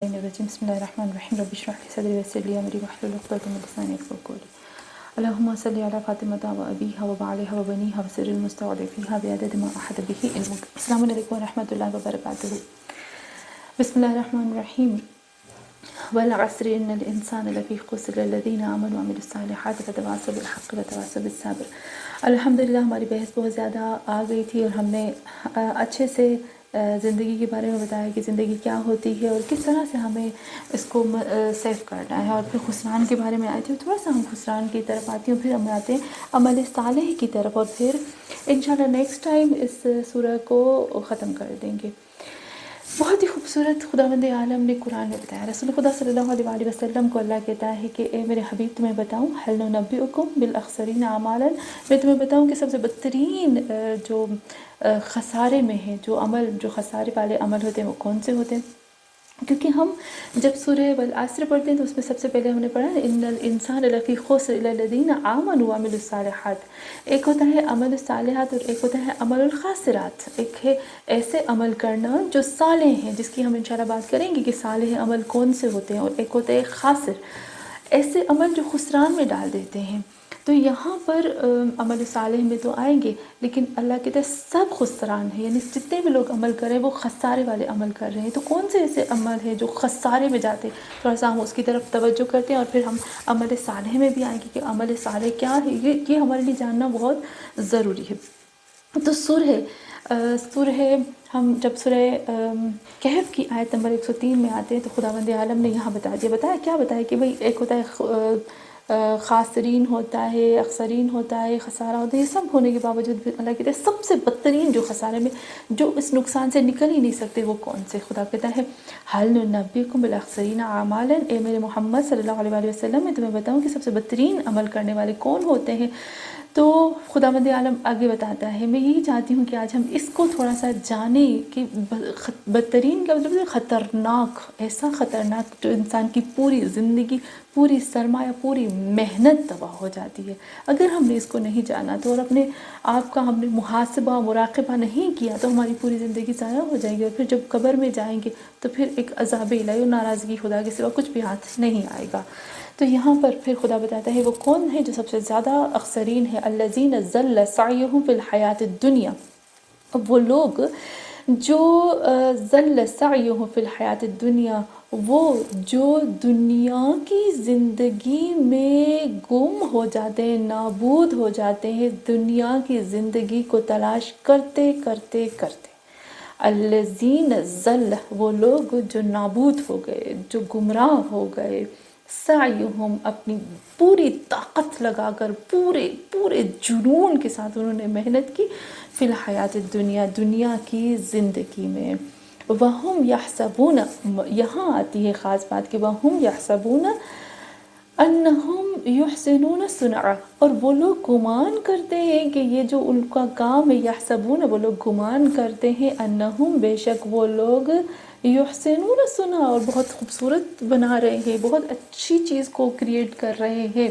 بسم الله الرحمن الرحيم رب اشرح لي صدري ويسر لي امري واحلل عقدة من لساني يفقهوا قولي اللهم صل على فاطمة وابيها وبعلها وبنيها وسر المستودع فيها بعدد ما احد به علمك. السلام عليكم ورحمة الله وبركاته. بسم الله الرحمن الرحيم. والعصر ان الانسان لفی خسر الذین آمنوا وعملوا الصالحات وتواصوا بالحق وتواصوا بالصبر. الحمدللہ ہماری بحث بہت زیادہ آ گئی تھی اور ہم نے اچھے سے زندگی کے بارے میں بتایا کہ زندگی کیا ہوتی ہے اور کس طرح سے ہمیں اس کو سیو کرنا ہے، اور پھر خسران کے بارے میں آئے تھے. تھوڑا سا ہم خسران کی طرف آتی ہوں، پھر ہم آتے ہیں عمل صالح کی طرف، اور پھر انشاءاللہ نیکسٹ ٹائم اس سورہ کو ختم کر دیں گے. بہت ہی خوبصورت خداوند عالم نے قرآن میں بتایا. رسول خدا صلی اللہ علیہ وآلہ وسلم کو اللہ کہتا ہے کہ اے میرے حبیب تمہیں بتاؤں هل ننبئکم بالاخسرین اعمالا، میں تمہیں بتاؤں کہ سب سے بدترین جو خسارے میں ہیں، جو خسارے والے عمل ہوتے ہیں وہ کون سے ہوتے ہیں. کیونکہ ہم جب سورہ والعصر پڑھتے ہیں تو اس میں سب سے پہلے ہم نے پڑھا ان الانسان لفی خسر الا الذین آمنوا وعملوا الصالحات. ایک ہوتا ہے عمل الصالحات اور ایک ہوتا ہے عمل الخاسرات. ایک ہے ایسے عمل کرنا جو صالح ہیں، جس کی ہم انشاءاللہ بات کریں گے کہ صالح عمل کون سے ہوتے ہیں، اور ایک ہوتا ہے خاسر، ایسے عمل جو خسران میں ڈال دیتے ہیں. تو یہاں پر عمل صالح میں تو آئیں گے، لیکن اللہ کہتے ہیں سب خسران ہے، یعنی جتنے بھی لوگ عمل کر رہے ہیں وہ خسارے والے عمل کر رہے ہیں. تو کون سے ایسے عمل ہیں جو خسارے میں جاتے ہیں، تھوڑا سا ہم اس کی طرف توجہ کرتے ہیں، اور پھر ہم عمل صالح میں بھی آئیں گے کہ عمل صالح کیا ہے. یہ ہمارے لیے جاننا بہت ضروری ہے. تو سورہ ہم جب سورہ کہف کی آیت نمبر 103 میں آتے ہیں تو خداوند عالم نے یہاں بتایا کہ بھئی ایک ہوتا ہے خاسرین ہوتا ہے، اخسرین ہوتا ہے، خسارہ ہوتا ہے. یہ سب ہونے کے باوجود بھی اللہ کہتا ہے سب سے بدترین جو خسارے میں جو اس نقصان سے نکل ہی نہیں سکتے وہ کون سے. خدا کہتا ہے هل ننبئکم بالاخسرین اعمالا، اے میرے محمد صلی اللہ علیہ وآلہ وسلم میں تمہیں بتاؤں کہ سب سے بدترین عمل کرنے والے کون ہوتے ہیں. تو خداوند عالم آگے بتاتا ہے. میں یہی چاہتی ہوں کہ آج ہم اس کو تھوڑا سا جانیں کہ بدترین کا مطلب خطرناک، ایسا خطرناک جو انسان کی پوری زندگی، پوری سرمایہ، پوری محنت تباہ ہو جاتی ہے. اگر ہم نے اس کو نہیں جانا تو، اور اپنے آپ کا ہم نے محاسبہ مراقبہ نہیں کیا تو ہماری پوری زندگی ضائع ہو جائے گی، اور پھر جب قبر میں جائیں گے تو پھر ایک عذاب الہی اور ناراضگی خدا کے سوا کچھ بھی ہاتھ نہیں آئے گا. تو یہاں پر پھر خدا بتاتا ہے وہ کون ہے جو سب سے زیادہ اخسرین ہے. الذین ضل سعیہم فی الحیات الدنیا، وہ لوگ جو ضل سعیہم فی الحیات الدنیا، وہ جو دنیا کی زندگی میں گم ہو جاتے ہیں، نابود ہو جاتے ہیں، دنیا کی زندگی کو تلاش کرتے کرتے کرتے. الذین ضل، وہ لوگ جو نابود ہو گئے، جو گمراہ ہو گئے. سعیہم، اپنی پوری طاقت لگا کر، پورے جنون کے ساتھ انہوں نے محنت کی. فی الحیات الدنیا، دنیا کی زندگی میں. وہم یحسبون، یہاں آتی ہے خاص بات کہ وہم یحسبون انہم یحسنون صنعا، اور وہ لوگ گمان کرتے ہیں کہ یہ جو ان کا کام ہے، یحسبون، وہ لوگ گمان کرتے ہیں، انہم، بے شک وہ لوگ، یحسنون صنعا، اور بہت خوبصورت بنا رہے ہیں، بہت اچھی چیز کو کریٹ کر رہے ہیں.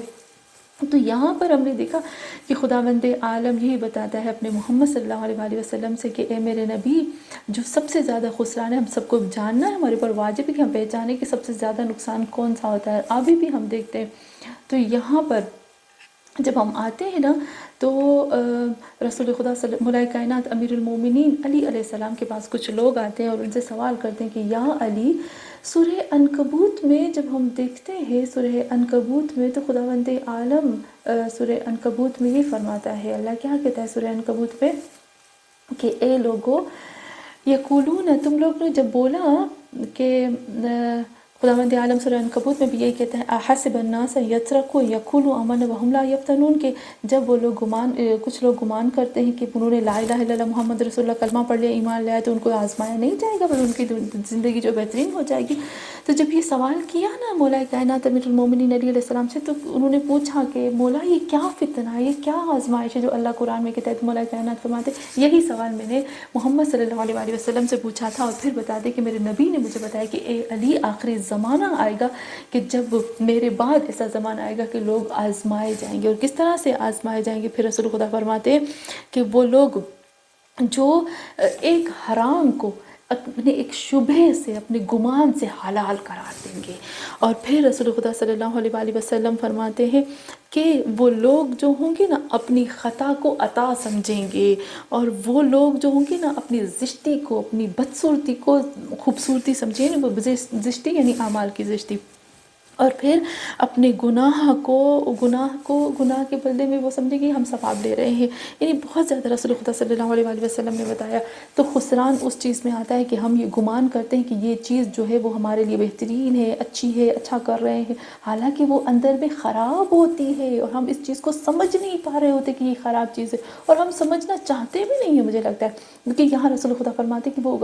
تو یہاں پر ہم نے دیکھا کہ خداوند عالم یہی بتاتا ہے اپنے محمد صلی اللہ علیہ وآلہ وسلم سے کہ اے میرے نبی، جو سب سے زیادہ خسران ہے، ہم سب کو جاننا ہے، ہمارے پر واجب ہے کہ ہم پہچانیں کہ سب سے زیادہ نقصان کون سا ہوتا ہے. ابھی بھی ہم دیکھتے ہیں. تو یہاں پر جب ہم آتے ہیں نا تو رسول خدا مولا کائنات امیر المومنین علی علیہ السلام کے پاس کچھ لوگ آتے ہیں اور ان سے سوال کرتے ہیں کہ یا علی، سورہ عنکبوت میں جب ہم دیکھتے ہیں، سورہ عنکبوت میں تو خداوند عالم سورہ عنکبوت میں یہ فرماتا ہے، اللہ کیا کہتا ہے سورہ عنکبوت پہ کہ اے لوگو، یقولون، تم لوگ نے جب بولا کہ خداوند عالم سورہ عنکبوت میں بھی یہی کہتا ہے احسب الناس یترکوا یقولوا آمنا وهم لا یفتنون، کہ جب وہ لوگ کچھ لوگ گمان کرتے ہیں کہ انہوں نے لا الہ الا اللہ محمد رسول اللہ کلمہ پڑھ لیا، ایمان لے آئے، تو ان کو آزمایا نہیں جائے گا، بس ان کی زندگی جو بہترین ہو جائے گی. تو جب یہ سوال کیا نا مولا کائنات امیر المومنین علی علیہ السلام سے، تو انہوں نے پوچھا کہ مولا یہ کیا فتنہ ہے، یہ کیا آزمائش ہے جو اللہ قرآن میں کہتا ہے. مولا کائنات فرماتے یہی سوال میں نے محمد صلی اللہ علیہ وآلہ وسلم سے پوچھا تھا، اور پھر بتا دے کہ میرے نبی نے مجھے بتایا کہ اے علی، آخری زمانہ آئے گا کہ جب میرے بعد ایسا زمانہ آئے گا کہ لوگ آزمائے جائیں گے. اور کس طرح سے آزمائے جائیں گے؟ پھر رسول خدا فرماتے ہیں کہ وہ لوگ جو ایک حرام کو اپنے ایک شبہ سے، اپنے گمان سے حلال قرار دیں گے۔ اور پھر رسول خدا صلی اللہ علیہ وآلہ وسلم فرماتے ہیں کہ وہ لوگ جو ہوں گے نا اپنی خطا کو عطا سمجھیں گے، اور وہ لوگ جو ہوں گے نا اپنی زشتی کو، اپنی بدصورتی کو خوبصورتی سمجھیں گے۔ وہ زشتی یعنی اعمال کی زشتی، اور پھر اپنے گناہ کے بدلے میں وہ سمجھے کہ ہم ثواب لے رہے ہیں۔ یعنی بہت زیادہ رسول خدا صلی اللہ علیہ وآلہ وسلم نے بتایا۔ تو خسران اس چیز میں آتا ہے کہ ہم یہ گمان کرتے ہیں کہ یہ چیز جو ہے وہ ہمارے لیے بہترین ہے، اچھی ہے، اچھا کر رہے ہیں، حالانکہ وہ اندر میں خراب ہوتی ہے، اور ہم اس چیز کو سمجھ نہیں پا رہے ہوتے کہ یہ خراب چیز ہے، اور ہم سمجھنا چاہتے بھی نہیں ہیں مجھے لگتا ہے، کیونکہ یہاں رسول خدا فرماتے ہیں کہ وہ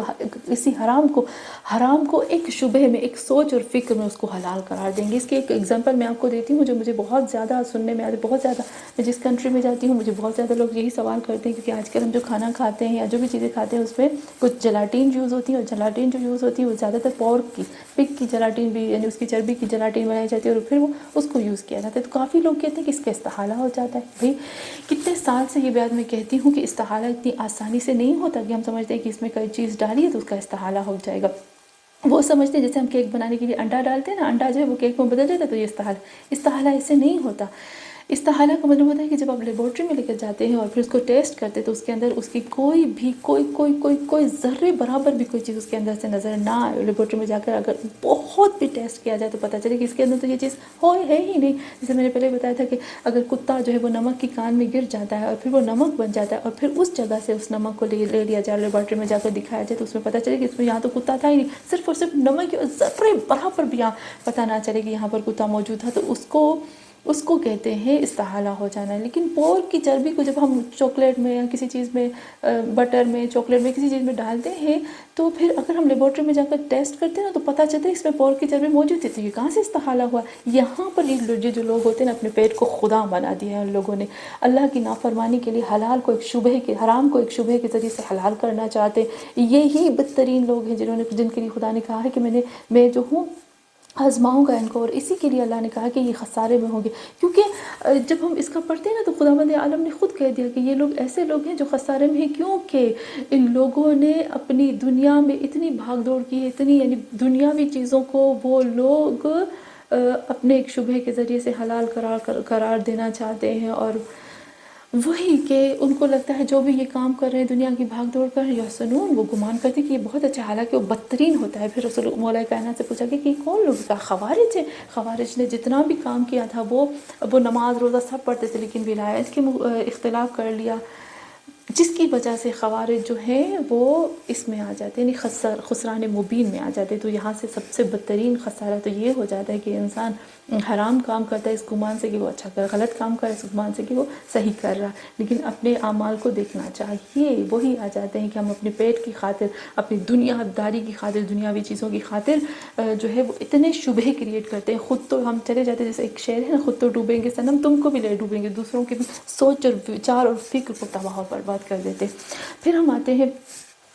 اسی حرام کو ایک شبہ میں، ایک سوچ اور فکر میں اس کو حلال قرار دیں گے۔ اس کی ایک ایگزامپل میں آپ کو دیتی ہوں جو مجھے بہت زیادہ سننے میں آتی ہے، بہت زیادہ، میں جس کنٹری میں جاتی ہوں مجھے بہت زیادہ لوگ یہی سوال کرتے ہیں، کیونکہ آج کل ہم جو کھانا کھاتے ہیں یا جو بھی چیزیں کھاتے ہیں اس میں کچھ جلاٹین یوز ہوتی ہے، اور جلاٹین جو یوز ہوتی ہے وہ زیادہ تر پورک کی، پگ کی جلاٹین بھی، یعنی اس کی چربی کی جلاٹین بنائی جاتی ہے، اور پھر وہ اس کو یوز کیا جاتا ہے۔ تو کافی لوگ کہتے ہیں کہ اس کا استحالہ ہو جاتا ہے۔ بھئی کتنے سال سے یہ بات میں کہتی ہوں کہ استحالہ اتنی آسانی سے نہیں ہوتا کہ ہم سمجھتے ہیں کہ اس میں کوئی چیز ڈالی ہے تو اس کا استحالہ ہو جائے گا۔ وہ سمجھتے ہیں جیسے ہم کیک بنانے کے لیے انڈا ڈالتے ہیں نا، انڈا جو ہے وہ کیک میں بدل جاتا ہے، تو یہ استحالہ ایسے نہیں ہوتا۔ استحالہ کا مطلب ہوتا ہے کہ جب آپ لیبارٹری میں لے کر جاتے ہیں اور پھر اس کو ٹیسٹ کرتے ہیں تو اس کے اندر اس کی کوئی ذرے برابر بھی کوئی چیز اس کے اندر سے نظر نہ آئے۔ لیبارٹری میں جا کر اگر بہت بھی ٹیسٹ کیا جائے تو پتہ چلے کہ اس کے اندر تو یہ چیز ہے ہی نہیں۔ جیسے میں نے پہلے بتایا تھا کہ اگر کتا جو ہے وہ نمک کی کان میں گر جاتا ہے اور پھر وہ نمک بن جاتا ہے، اور پھر اس جگہ سے اس نمک کو لے لیا جائے، لیبارٹری میں جا کر دکھایا جائے، تو اس میں پتہ چلے کہ اس میں یہاں تو کتا تھا ہی نہیں، صرف اور صرف نمک کی، اور ذرے برابر بھی یہاں پتہ نہ چلے کہ یہاں پر کتا موجود تھا، تو اس کو کہتے ہیں استحالہ ہو جانا ہے۔ لیکن پورک کی چربی کو جب ہم چاکلیٹ میں یا کسی چیز میں، بٹر میں، چاکلیٹ میں، کسی چیز میں ڈالتے ہیں، تو پھر اگر ہم لیبارٹری میں جا کر ٹیسٹ کرتے ہیں نا تو پتہ چلتا ہے اس میں پورک کی چربی موجود تھی، تو یہ کہاں سے استحالہ ہوا؟ یہاں پر یہ جو لوگ ہوتے ہیں نا اپنے پیٹ کو خدا بنا دیا ہے ان لوگوں نے، اللہ کی نافرمانی کے لیے حرام کو ایک شبہ کے ذریعے سے حلال کرنا چاہتے ہیں۔ یہی بدترین لوگ ہیں جن کے لیے خدا نے کہا ہے کہ میں جو ہوں آزماؤں گا ان کو، اور اسی کے لیے اللہ نے کہا کہ یہ خسارے میں ہوں گے، کیونکہ جب ہم اس کا پڑھتے ہیں نا تو خداوند عالم نے خود کہہ دیا کہ یہ لوگ ایسے لوگ ہیں جو خسارے میں ہیں، کیونکہ ان لوگوں نے اپنی دنیا میں اتنی بھاگ دوڑ کی ہے، اتنی یعنی دنیاوی چیزوں کو وہ لوگ اپنے ایک شبہ کے ذریعے سے حلال قرار دینا چاہتے ہیں، اور وہی کہ ان کو لگتا ہے جو بھی یہ کام کر رہے ہیں دنیا کی بھاگ دوڑ کر، یا سنون وہ گمان کرتے کہ یہ بہت اچھا، حالانکہ وہ بدترین ہوتا ہے۔ پھر رسول مولا کائنات سے پوچھا کہ یہ کون لوگ؟ کہا خوارج ہے۔ خوارج نے جتنا بھی کام کیا تھا وہ نماز روزہ سب پڑھتے تھے، لیکن ولایت کے اختلاف کر لیا، جس کی وجہ سے خوارج جو ہیں وہ اس میں آ جاتے ہیں، یعنی خسران مبین میں آ جاتے ہیں۔ تو یہاں سے سب سے بدترین خسارہ تو یہ ہو جاتا ہے کہ انسان حرام کام کرتا ہے اس گمان سے کہ وہ اچھا کر رہا، غلط کام کرتا ہے اس گمان سے کہ وہ صحیح کر رہا، لیکن اپنے اعمال کو دیکھنا چاہیے۔ وہی آ جاتے ہیں کہ ہم اپنے پیٹ کی خاطر، اپنی دنیا داری کی خاطر، دنیاوی چیزوں کی خاطر جو ہے وہ اتنے شبہ کریٹ کرتے ہیں، خود تو ہم چلے جاتے ہیں، جیسے ایک شعر ہے نا، خود تو ڈوبیں گے صنم تم کو بھی لے ڈوبیں گے، دوسروں کے بھی سوچ اور وچار اور فکر کو تباہ و برباد کر دیتے۔ پھر ہم آتے ہیں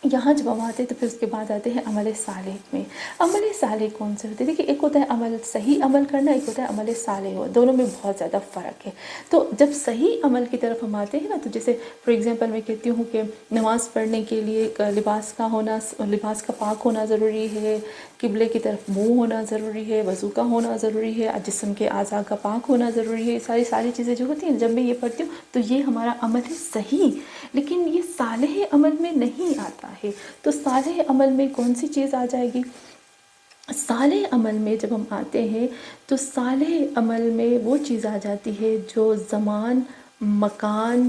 یہاں، جب ہم آتے ہیں تو پھر اس کے بعد آتے ہیں عمل صالح میں۔ عمل صالح کون سے ہوتے ہیں؟ دیکھیے، ایک ہوتا ہے عمل صحیح عمل کرنا، ایک ہوتا ہے عمل صالح ہو، دونوں میں بہت زیادہ فرق ہے۔ تو جب صحیح عمل کی طرف ہم آتے ہیں نا، تو جیسے فار ایگزامپل میں کہتی ہوں کہ نماز پڑھنے کے لیے لباس کا پاک ہونا ضروری ہے، قبلے کی طرف منہ ہونا ضروری ہے، وضو کا ہونا ضروری ہے، جسم کے اعضاء کا پاک ہونا ضروری ہے، ساری چیزیں جو ہوتی ہیں جب میں یہ پڑھتی ہوں تو یہ ہمارا عمل ہے صحیح، لیکن یہ صالح عمل میں نہیں آتا ہے۔ تو صالح عمل میں کون سی چیز آ جائے گی؟ صالح عمل میں جب ہم آتے ہیں تو صالح عمل میں وہ چیز آ جاتی ہے جو زمان، مکان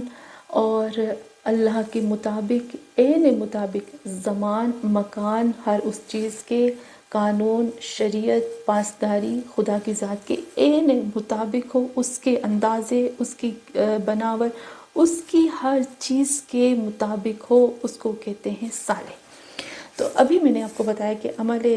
اور اللہ کے مطابق، عین مطابق زمان، مکان، ہر اس چیز کے قانون، شریعت، پاسداری خدا کی ذات کے عین مطابق ہو، اس کے اندازے، اس کی بناوٹ، اس کی ہر چیز کے مطابق ہو، اس کو کہتے ہیں صالح۔ تو ابھی میں نے آپ کو بتایا کہ عمل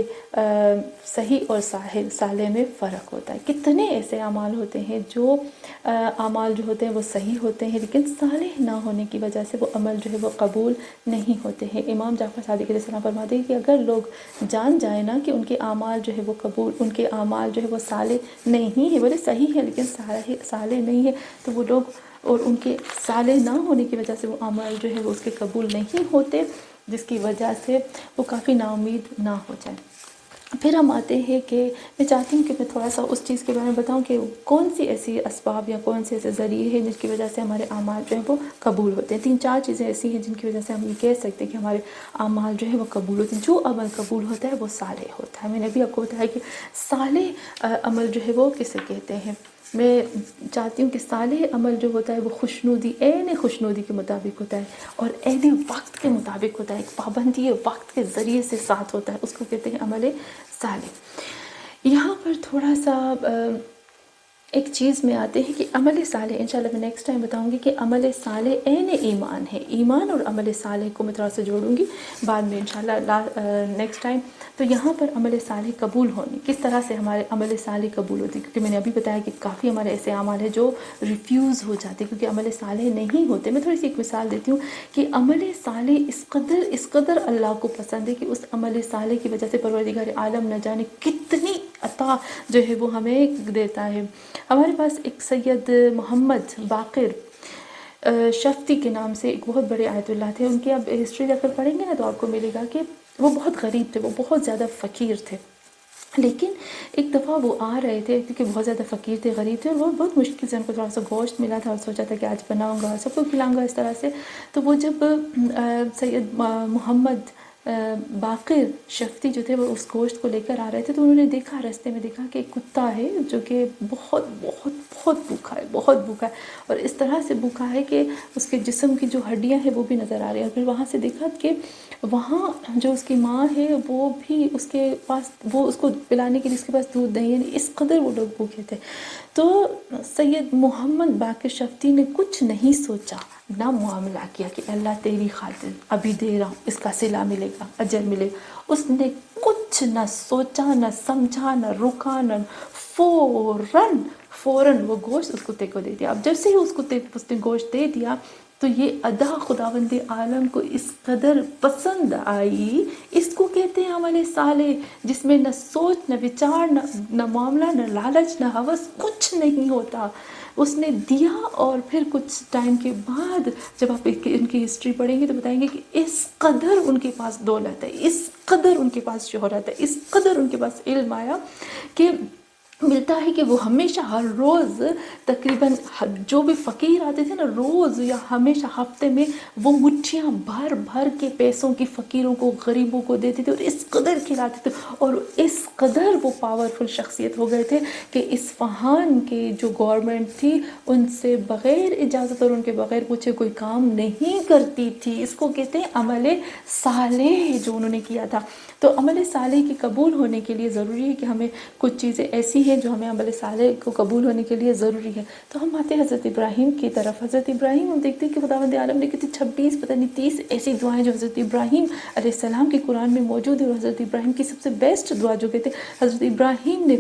صحیح اور صالح میں فرق ہوتا ہے۔ کتنے ایسے اعمال ہوتے ہیں جو اعمال جو ہوتے ہیں وہ صحیح ہوتے ہیں، لیکن صالح نہ ہونے کی وجہ سے وہ عمل جو ہے وہ قبول نہیں ہوتے ہیں۔ امام جعفر صادق علیہ السلام فرماتے ہیں کہ اگر لوگ جان جائیں نا کہ ان کے اعمال جو ہے وہ ان کے اعمال جو ہے وہ صالح نہیں ہے، بولے صحیح ہے لیکن صالح نہیں ہے، تو وہ لوگ، اور ان کے صالح نہ ہونے کی وجہ سے وہ اعمال جو ہے وہ اس کے قبول نہیں ہوتے، جس کی وجہ سے وہ کافی نا امید نہ ہو جائے۔ پھر ہم آتے ہیں کہ میں چاہتی ہوں کہ میں تھوڑا سا اس چیز کے بارے میں بتاؤں کہ کون سی ایسی اسباب یا کون سے ایسے ذریعے ہیں جن کی وجہ سے ہمارے اعمال جو ہیں وہ قبول ہوتے ہیں۔ 3-4 چیزیں ایسی ہیں جن کی وجہ سے ہم یہ کہہ سکتے ہیں کہ ہمارے اعمال جو ہے وہ قبول ہوتے ہیں۔ جو عمل قبول ہوتا ہے وہ صالح ہوتا ہے۔ میں نے بھی آپ کو بتایا کہ صالح عمل جو ہے وہ کسے کہتے ہیں۔ میں چاہتی ہوں کہ صالح عمل جو ہوتا ہے وہ خوشنودی، عین خوشنودی کے مطابق ہوتا ہے اور عین وقت کے مطابق ہوتا ہے، ایک پابندی وقت کے ذریعے سے ساتھ ہوتا ہے، اس کو کہتے ہیں عمل صالح۔ یہاں پر تھوڑا سا ایک چیز میں آتے ہیں کہ عمل صالح، انشاءاللہ میں نیکسٹ ٹائم بتاؤں گی کہ عمل صالح عین ایمان ہے۔ ایمان اور عمل صالح کو میں تھوڑا سا جوڑوں گی بعد میں انشاءاللہ نیکسٹ ٹائم۔ تو یہاں پر عمل صالح قبول ہونے، کس طرح سے ہمارے عمل صالح قبول ہوتی ہے، کیونکہ میں نے ابھی بتایا کہ کافی ہمارے ایسے اعمال ہیں جو ریفیوز ہو جاتے ہیں کیونکہ عمل صالح نہیں ہوتے۔ میں تھوڑی سی ایک مثال دیتی ہوں کہ عمل صالح اس قدر اللہ کو پسند ہے کہ اس عمل صالح کی وجہ سے پروردگار عالم نہ جانے کتنی عطا جو ہے وہ ہمیں دیتا ہے۔ ہمارے پاس ایک سید محمد باقر شفتی کے نام سے ایک بہت بڑے آیت اللہ تھے۔ ان کی آپ ہسٹری جا کر پڑھیں گے نا تو آپ کو ملے گا کہ وہ بہت غریب تھے، وہ بہت زیادہ فقیر تھے، لیکن ایک دفعہ وہ آ رہے تھے کیونکہ بہت زیادہ فقیر تھے، غریب تھے، اور وہ بہت مشکل سے ان کو تھوڑا سا گوشت ملا تھا اور سوچا تھا کہ آج بناؤں گا سب کو کھلاؤں گا اس طرح سے۔ تو وہ جب سید محمد باقر شفتی جو تھے وہ اس گوشت کو لے کر آ رہے تھے تو انہوں نے دیکھا، راستے میں دیکھا کہ ایک کتا ہے جو کہ بہت بہت بہت بھوکا ہے، بہت بھوکا ہے، اور اس طرح سے بھوکا ہے کہ اس کے جسم کی جو ہڈیاں ہیں وہ بھی نظر آ رہی ہیں۔ اور پھر وہاں سے دیکھا کہ وہاں جو اس کی ماں ہے وہ بھی اس کے پاس، وہ اس کو پلانے کے لیے اس کے پاس دودھ نہیں، یعنی اس قدر وہ لوگ بھوکے تھے۔ تو سید محمد باقر شفتی نے کچھ نہیں سوچا، نہ معاملہ کیا کہ اللہ تیری خاطر ابھی دے رہا ہوں، اس کا صلہ ملے گا، اجر ملے گا۔ اس نے کچھ نہ سوچا، نہ سمجھا، نہ رکا، نہ فوراً وہ گوشت اس کتے کو دے دیا۔ اب جب سے ہی اس کتے کو اس نے گوشت دے دیا تو یہ ادا خداوند عالم کو اس قدر پسند آئی، اس کو کہتے ہیں عمل صالح، جس میں نہ سوچ، نہ وچار، نہ معاملہ، نہ لالچ، نہ ہوس، کچھ نہیں ہوتا۔ اس نے دیا، اور پھر کچھ ٹائم کے بعد جب آپ ان کی ہسٹری پڑھیں گے تو بتائیں گے کہ اس قدر ان کے پاس دولت ہے، اس قدر ان کے پاس شہرت ہے، اس قدر ان کے پاس علم آیا کہ ملتا ہے کہ وہ ہمیشہ ہر روز تقریباً جو بھی فقیر آتے تھے نا، روز یا ہمیشہ ہفتے میں وہ مٹھیاں بھر بھر کے پیسوں کی فقیروں کو، غریبوں کو دیتے تھے، اور اس قدر کھلاتے تھے، اور اس قدر وہ پاورفل شخصیت ہو گئے تھے کہ اصفہان کے جو گورنمنٹ تھی ان سے بغیر اجازت اور ان کے بغیر پوچھے کوئی کام نہیں کرتی تھی۔ اس کو کہتے ہیں عمل صالح جو انہوں نے کیا تھا۔ تو عمل صالح کے قبول ہونے کے لیے ضروری ہے کہ ہمیں کچھ چیزیں ایسی ہیں جو ہمیں عمل صالح کو قبول ہونے کے لیے ضروری ہے۔ تو ہم آتے ہیں حضرت ابراہیم کی طرف۔ حضرت ابراہیم ہم دیکھتے ہیں کہ خداوند عالم نے کتنی 26 پتہ نہیں 30 ایسی دعائیں جو حضرت ابراہیم علیہ السلام کے قرآن میں موجود ہے، اور حضرت ابراہیم کی سب سے بیسٹ دعا جو کہتے ہیں حضرت ابراہیم نے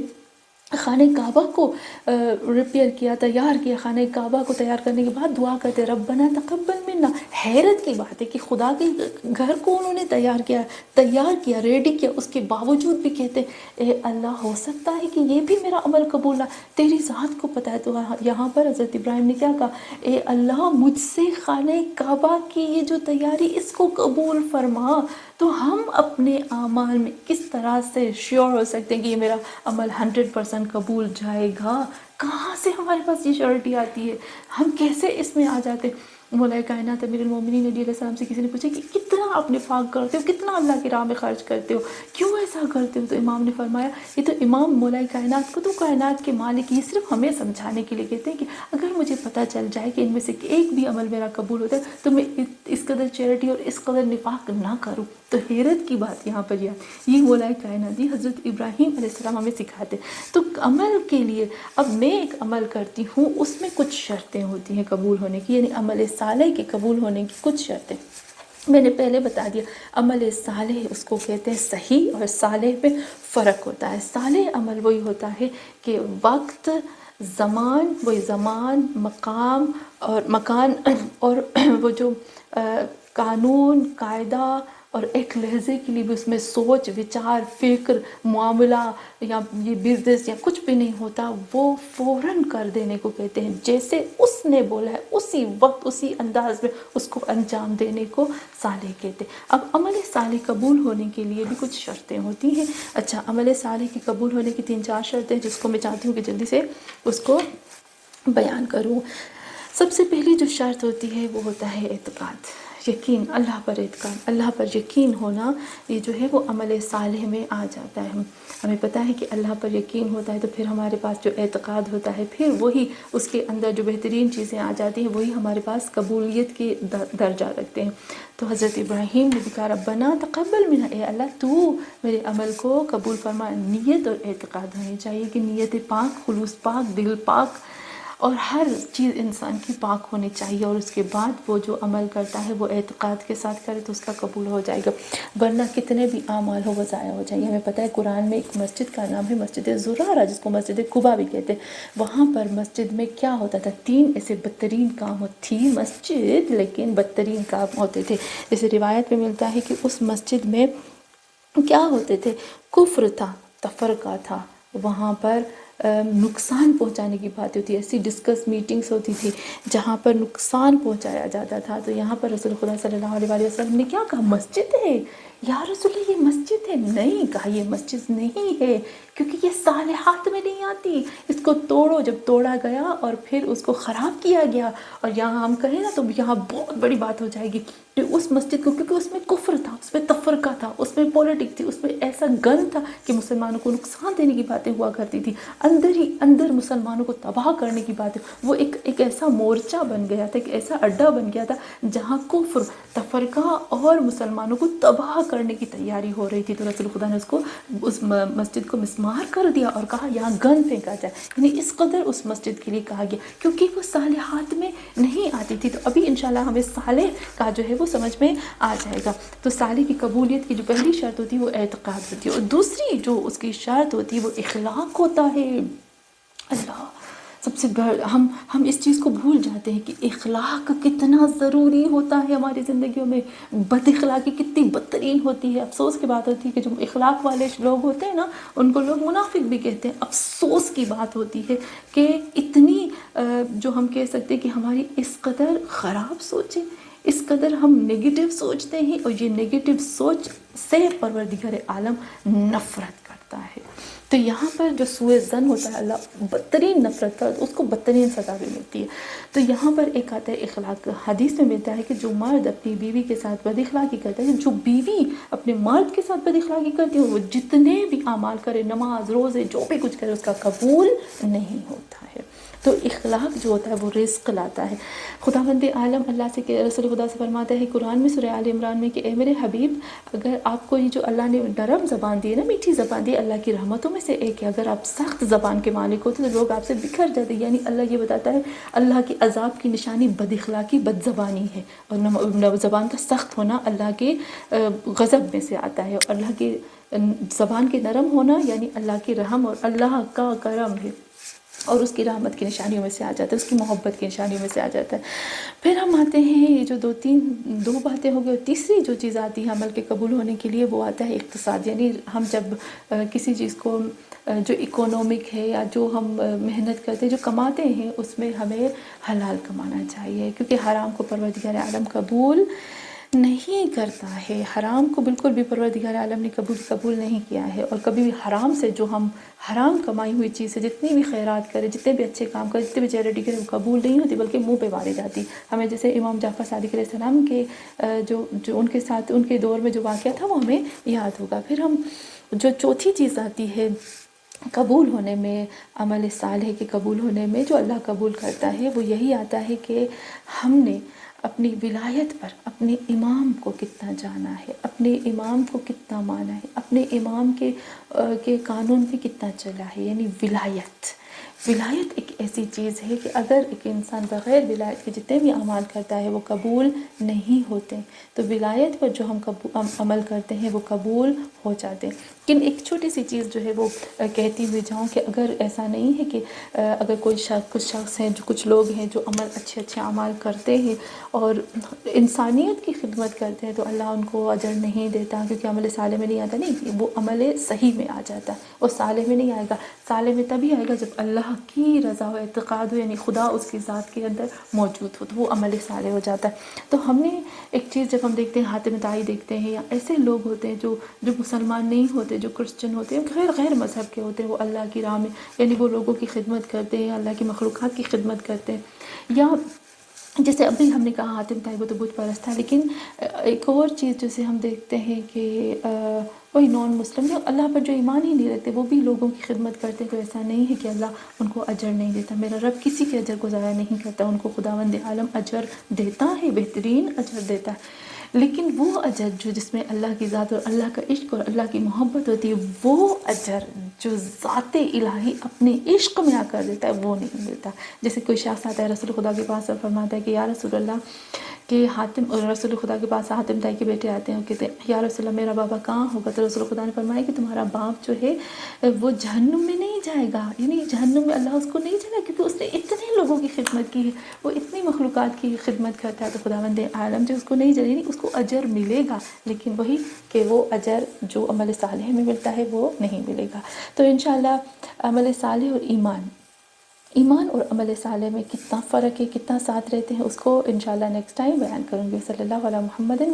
خانہ کعبہ کو ریپیئر کیا، تیار کیا، خانہ کعبہ کو تیار کرنے کے بعد دعا کرتے ربنا تقبل منا۔ حیرت کی بات ہے کہ خدا کے گھر کو انہوں نے تیار کیا، ریڈی کیا، اس کے باوجود بھی کہتے اے اللہ، ہو سکتا ہے کہ یہ بھی میرا عمل قبول نہ، تیری ذات کو پتہ ہے۔ تو یہاں پر حضرت ابراہیم نے کیا کہا، اے اللہ مجھ سے خانہ کعبہ کی یہ جو تیاری اس کو قبول فرما۔ تو ہم اپنے اعمال میں کس طرح سے شیور ہو سکتے ہیں کہ یہ میرا عمل 100% قبول جائے گا؟ کہاں سے ہمارے پاس یہ شیورٹی آتی ہے؟ ہم کیسے اس میں آ جاتے ہیں؟ مولا کائنات امیر المومنین علیہ السلام سے کسی نے پوچھا کہ کتنا آپ نفاق کرتے ہو، کتنا اللہ کی راہ میں خرچ کرتے ہو، کیوں ایسا کرتے ہو؟ تو امام نے فرمایا، یہ تو امام مولا کائنات کو، تو کائنات کے مالک، یہ صرف ہمیں سمجھانے کے لیے کہتے ہیں کہ اگر مجھے پتہ چل جائے کہ ان میں سے ایک بھی عمل میرا قبول ہوتا ہے تو میں اس قدر چیریٹی اور اس قدر نفاق نہ کروں۔ تو حیرت کی بات یہاں پر یہ مولا کائنات حضرت ابراہیم علیہ السلام ہمیں سکھاتے۔ تو عمل کے لیے اب میں ایک عمل کرتی ہوں، اس میں کچھ شرطیں ہوتی ہیں قبول ہونے کی، یعنی عمل صالح کے قبول ہونے کی کچھ شرطیں میں نے پہلے بتا دیا۔ عمل صالح اس کو کہتے ہیں، صحیح اور صالح میں فرق ہوتا ہے۔ صالح عمل وہی ہوتا ہے کہ وقت، زمان، وہی زمان، مقام اور مکان، اور وہ جو قانون، قاعدہ اور ایک لہجے کے لیے بھی اس میں سوچ، وچار، فکر، معاملہ یا یہ بزنس یا کچھ بھی نہیں ہوتا، وہ فوراً کر دینے کو کہتے ہیں، جیسے اس نے بولا ہے اسی وقت اسی انداز میں اس کو انجام دینے کو صالح کہتے ہیں۔ اب عمل صالح قبول ہونے کے لیے بھی کچھ شرطیں ہوتی ہیں۔ اچھا، عمل صالح کی قبول ہونے کی 3-4 شرطیں جس کو میں چاہتی ہوں کہ جلدی سے اس کو بیان کروں۔ سب سے پہلی جو شرط ہوتی ہے وہ ہوتا ہے اعتقاد، یقین، اللہ پر اعتقاد، اللہ پر یقین ہونا، یہ جو ہے وہ عمل صالح میں آ جاتا ہے۔ ہمیں پتہ ہے کہ اللہ پر یقین ہوتا ہے تو پھر ہمارے پاس جو اعتقاد ہوتا ہے، پھر وہی اس کے اندر جو بہترین چیزیں آ جاتی ہیں وہی ہمارے پاس قبولیت کی درجہ رکھتے ہیں۔ تو حضرت ابراہیم نے بھی کہا ربنا تقبل منا، اے اللہ تو میرے عمل کو قبول فرما۔ نیت اور اعتقاد ہونی چاہیے کہ نیت پاک، خلوص پاک، دل پاک، اور ہر چیز انسان کی پاک ہونی چاہیے، اور اس کے بعد وہ جو عمل کرتا ہے وہ اعتقاد کے ساتھ کرے تو اس کا قبول ہو جائے گا، ورنہ کتنے بھی اعمال ہو وہ ضائع ہو جائیں گے۔ ہمیں پتہ ہے قرآن میں ایک مسجد کا نام ہے مسجد زرارہ، جس کو مسجد قباء بھی کہتے ہیں۔ وہاں پر مسجد میں کیا ہوتا تھا، 3 ایسے بدترین کام تھی مسجد، لیکن بدترین کام ہوتے تھے۔ جیسے روایت میں ملتا ہے کہ اس مسجد میں کیا ہوتے تھے، کفر تھا، تفرقہ تھا، وہاں پر نقصان پہنچانے کی بات ہوتی ہے، ایسی ڈسکس میٹنگز ہوتی تھی جہاں پر نقصان پہنچایا جاتا تھا۔ تو یہاں پر رسول خدا صلی اللہ علیہ وسلم نے کیا کہا، مسجد ہے یا رسول اللہ، یہ مسجد ہے؟ نہیں، کہا یہ مسجد نہیں ہے، کیونکہ یہ صالحات میں نہیں آتی، اس کو توڑو۔ جب توڑا گیا اور پھر اس کو خراب کیا گیا، اور یہاں ہم کہیں نا تو یہاں بہت بڑی بات ہو جائے گی کہ اس مسجد کو، کیونکہ اس میں کفر تھا، اس میں تفرقہ تھا، اس میں پولیٹک تھی، اس میں ایسا گند تھا کہ مسلمانوں کو نقصان دینے کی باتیں ہوا کرتی تھی، اندر ہی اندر مسلمانوں کو تباہ کرنے کی باتیں، وہ ایک ایسا مورچہ بن گیا تھا، ایک ایسا اڈا بن گیا تھا جہاں کفر، تفرقہ اور مسلمانوں کو تباہ کرنے کی تیاری ہو رہی تھی۔ تو رسول خدا نے اس مسجد کو مسمار کر دیا اور کہا یہاں گند پھینکا جائے، یعنی اس قدر اس مسجد کے لیے کہا گیا، کیونکہ وہ صالحات میں نہیں آتی تھی۔ تو ابھی انشاءاللہ ہمیں صالح کا جو ہے وہ سمجھ میں آ جائے گا۔ تو صالح کی قبولیت کی جو پہلی شرط ہوتی ہے وہ اعتقاد ہوتی ہے، اور دوسری جو اس کی شرط ہوتی ہے وہ اخلاق ہوتا ہے۔ اللہ، سب سے ہم اس چیز کو بھول جاتے ہیں کہ اخلاق کتنا ضروری ہوتا ہے ہماری زندگیوں میں۔ بد اخلاقی کتنی بدترین ہوتی ہے، افسوس کی بات ہوتی ہے کہ جو اخلاق والے لوگ ہوتے ہیں نا ان کو لوگ منافق بھی کہتے ہیں۔ افسوس کی بات ہوتی ہے کہ اتنی جو ہم کہہ سکتے ہیں کہ ہماری اس قدر خراب سوچیں، اس قدر ہم نگیٹو سوچتے ہیں، اور یہ نگیٹو سوچ سے پروردگار عالم نفرت کرتا ہے۔ تو یہاں پر جو سوء ظن ہوتا ہے اللہ بدترین نفرت کا، اس کو بدترین سزا بھی ملتی ہے۔ تو یہاں پر ایک آتا ہے اخلاق، حدیث میں ملتا ہے کہ جو مرد اپنی بیوی کے ساتھ بد اخلاقی کرتا ہے، جو بیوی اپنے مرد کے ساتھ بد اخلاقی کرتی ہے، وہ جتنے بھی اعمال کرے، نماز، روزے، جو بھی کچھ کرے، اس کا قبول نہیں ہوتا ہے۔ تو اخلاق جو ہوتا ہے وہ رزق لاتا ہے۔ خداوند عالم اللہ سے کہ رسول خدا سے فرماتا ہے قرآن میں سورہ آل عمران میں کہ اے میرے حبیب، اگر آپ کو یہ جو اللہ نے نرم زبان دی ہے نا، میٹھی زبان دی ہے، اللہ کی رحمتوں میں سے ایک ہے۔ اگر آپ سخت زبان کے مالک ہوتے تو لوگ آپ سے بکھر جاتے، یعنی اللہ یہ بتاتا ہے اللہ کی عذاب کی نشانی بد اخلاقی، بد زبانی ہے، اور زبان کا سخت ہونا اللہ کے غضب میں سے آتا ہے، اور اللہ کی زبان کے نرم ہونا یعنی اللہ کی رحم اور اللہ کا کرم ہے، اور اس کی رحمت کی نشانیوں میں سے آ جاتا ہے، اس کی محبت کی نشانیوں میں سے آ جاتا ہے۔ پھر ہم آتے ہیں، یہ جو دو باتیں ہو گئی، اور تیسری جو چیز آتی ہے عمل کے قبول ہونے کے لیے وہ آتا ہے اقتصاد، یعنی ہم جب کسی چیز کو جو اکونومک ہے یا جو ہم محنت کرتے ہیں، جو کماتے ہیں، اس میں ہمیں حلال کمانا چاہیے، کیونکہ حرام کو پروردگار عالم قبول نہیں کرتا ہے۔ حرام کو بالکل بھی پروردگار عالم نے قبول نہیں کیا ہے، اور کبھی بھی حرام سے جو ہم حرام کمائی ہوئی چیز سے جتنی بھی خیرات کرے، جتنے بھی اچھے کام کرے، جتنے بھی چیریٹی کرے، وہ قبول نہیں ہوتی بلکہ منہ پہ ماری جاتی۔ ہمیں جیسے امام جعفر صادق علیہ السلام کے جو ان کے ساتھ ان کے دور میں جو واقعہ تھا وہ ہمیں یاد ہوگا۔ پھر ہم جو چوتھی چیز آتی ہے قبول ہونے میں، عمل صالح کے قبول ہونے میں، جو اللہ قبول کرتا ہے، وہ یہی آتا ہے کہ ہم نے اپنی ولایت پر اپنے امام کو کتنا جانا ہے، اپنے امام کو کتنا مانا ہے، اپنے امام کے قانون پہ کتنا چلا ہے، یعنی ولایت۔ ولایت ایک ایسی چیز ہے کہ اگر ایک انسان بغیر ولایت کے جتنے بھی اعمال کرتا ہے وہ قبول نہیں ہوتے، تو ولایت پر جو ہم عمل کرتے ہیں وہ قبول ہو جاتے ہیں۔ لیکن ایک چھوٹی سی چیز جو ہے وہ کہتی ہوئی جاؤں کہ اگر ایسا نہیں ہے کہ اگر کچھ شخص ہیں، کچھ لوگ ہیں جو اچھے اعمال کرتے ہیں اور انسانیت کی خدمت کرتے ہیں، تو اللہ ان کو اجر نہیں دیتا، کیونکہ عمل صالح میں نہیں آتا۔ نہیں، وہ عمل صحیح میں آ جاتا ہے، وہ صالح میں نہیں آئے گا۔ صالح میں تبھی آئے گا جب اللہ کی رضا و اعتقاد ہو، یعنی خدا اس کی ذات کے اندر موجود ہو، تو وہ عمل صالح ہو جاتا ہے۔ تو ہم نے ایک چیز جب ہم دیکھتے ہیں، حاتم طائی دیکھتے ہیں، یا ایسے لوگ ہوتے ہیں جو مسلمان نہیں ہوتے، جو کرسچن ہوتے ہیں، غیر مذہب کے ہوتے ہیں، وہ اللہ کی راہ میں، یعنی وہ لوگوں کی خدمت کرتے ہیں، اللہ کی مخلوقات کی خدمت کرتے ہیں۔ یا جیسے ابھی ہم نے کہا حاتم طائی وہ تو بت پرست تھا، لیکن ایک اور چیز جیسے ہم دیکھتے ہیں کہ وہی نان مسلم جو اللہ پر جو ایمان ہی نہیں رکھتے، وہ بھی لوگوں کی خدمت کرتے، تو ایسا نہیں ہے کہ اللہ ان کو اجر نہیں دیتا۔ میرا رب کسی کے اجر کو ضائع نہیں کرتا، ان کو خداوند عالم اجر دیتا ہے، بہترین اجر دیتا ہے، لیکن وہ اجر جس میں اللہ کی ذات اور اللہ کا عشق اور اللہ کی محبت ہوتی ہے، وہ اجر جو ذات الہی اپنے عشق میں آ کر دیتا ہے وہ نہیں ملتا۔ جیسے کوئی شخص آتا ہے رسول خدا کے پاس اور فرماتا ہے کہ یا رسول اللہ کہ رسول خدا کے پاس حاتم طائی کے بیٹے آتے ہیں اور کہتے ہیں یا رسول اللہ میرا بابا کہاں ہوگا؟ تو رسول خدا نے فرمایا کہ تمہارا باپ جو ہے وہ جہنم میں نہیں جائے گا، یعنی جہنم میں اللہ اس کو نہیں جائے گا، کیونکہ اس نے اتنے لوگوں کی خدمت کی ہے، وہ اتنی مخلوقات کی خدمت کرتا ہے، تو خداوند عالم جو اس کو نہیں جائے، یعنی اس کو اجر ملے گا، لیکن وہی کہ وہ اجر جو عمل صالح میں ملتا ہے وہ نہیں ملے گا۔ تو انشاءاللہ عمل صالح اور ایمان اور عمل صالح میں کتنا فرق ہے، کتنا ساتھ رہتے ہیں، اس کو انشاءاللہ نیکسٹ ٹائم بیان کروں گی۔ صلی اللہ علیہ محمد